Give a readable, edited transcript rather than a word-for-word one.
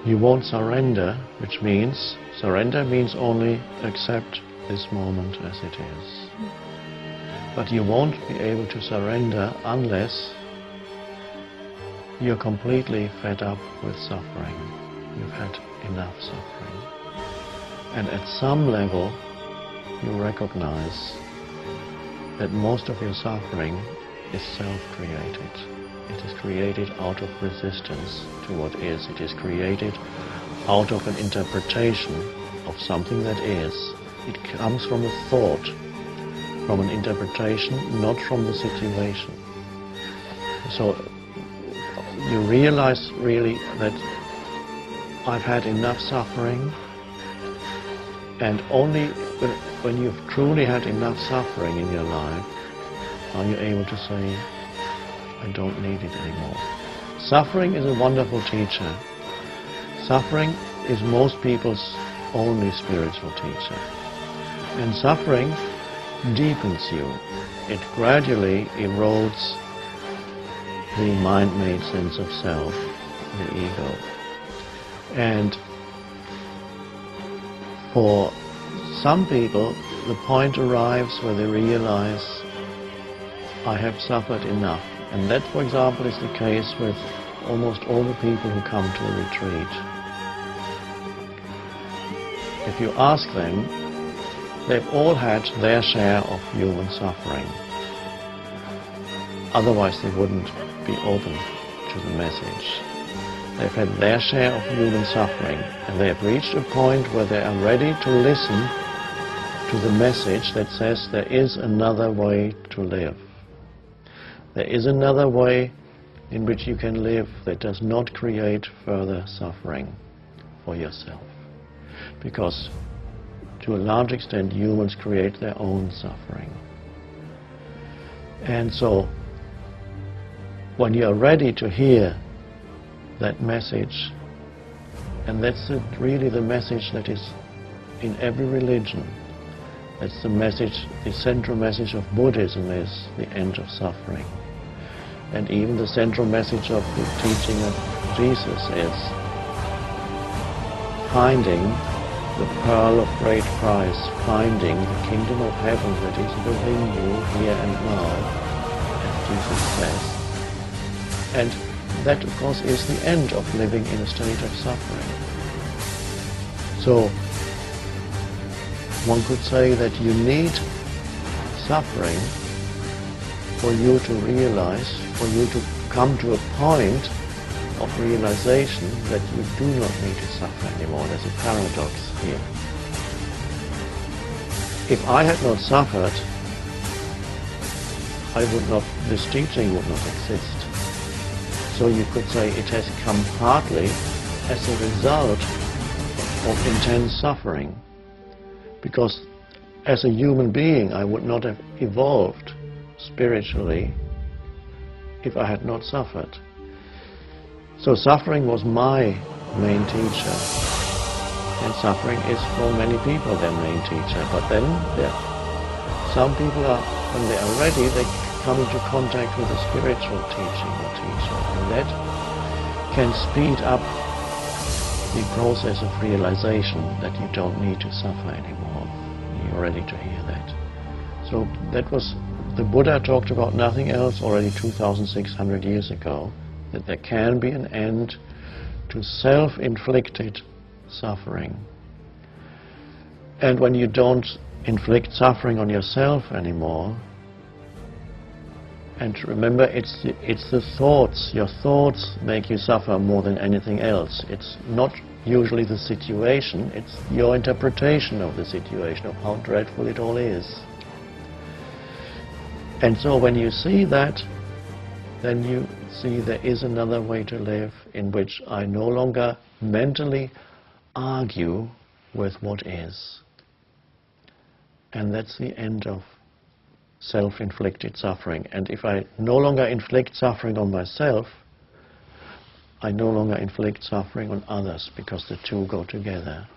You won't surrender, which means, surrender means only accept this moment as it is. But you won't be able to surrender unless you're completely fed up with suffering. You've had enough suffering. And at some level, you recognize that most of your suffering is self-created. It is created out of resistance to what is. It is created out of an interpretation of something that is. It comes from a thought, from an interpretation, not from the situation. So you realize really that I've had enough suffering, and only when you've truly had enough suffering in your life are you able to say, I don't need it anymore. Suffering is a wonderful teacher. Suffering is most people's only spiritual teacher. And suffering deepens you. It gradually erodes the mind-made sense of self, the ego. And for some people, the point arrives where they realize, I have suffered enough. And that, for example, is the case with almost all the people who come to a retreat. If you ask them, they've all had their share of human suffering. Otherwise they wouldn't be open to the message. They've had their share of human suffering, and they have reached a point where they are ready to listen to the message that says there is another way to live. There is another way in which you can live that does not create further suffering for yourself. Because to a large extent humans create their own suffering. And so when you are ready to hear that message, and that's really the message that is in every religion, that's the message, the central message of Buddhism is the end of suffering. And even the central message of the teaching of Jesus is finding the pearl of great price, finding the kingdom of heaven that is within you here and now, as Jesus says. And that, of course, is the end of living in a state of suffering. So one could say that you need suffering for you to realize, for you to come to a point of realization that you do not need to suffer anymore. There's a paradox here. If I had not suffered, this teaching would not exist. So you could say it has come partly as a result of intense suffering. Because as a human being, I would not have evolved spiritually if I had not suffered. So suffering was my main teacher, and suffering is for many people their main teacher. But then some people are, when they are ready, they come into contact with a spiritual teaching or teacher, and that can speed up the process of realization that you don't need to suffer anymore. You're ready to hear that. So that was, the Buddha talked about nothing else already 2,600 years ago, that there can be an end to self-inflicted suffering. And when you don't inflict suffering on yourself anymore, and remember, it's the thoughts. Your thoughts make you suffer more than anything else. It's not usually the situation, it's your interpretation of the situation, of how dreadful it all is. And so when you see that, then you see there is another way to live in which I no longer mentally argue with what is. And that's the end of self-inflicted suffering. And if I no longer inflict suffering on myself, I no longer inflict suffering on others, because the two go together.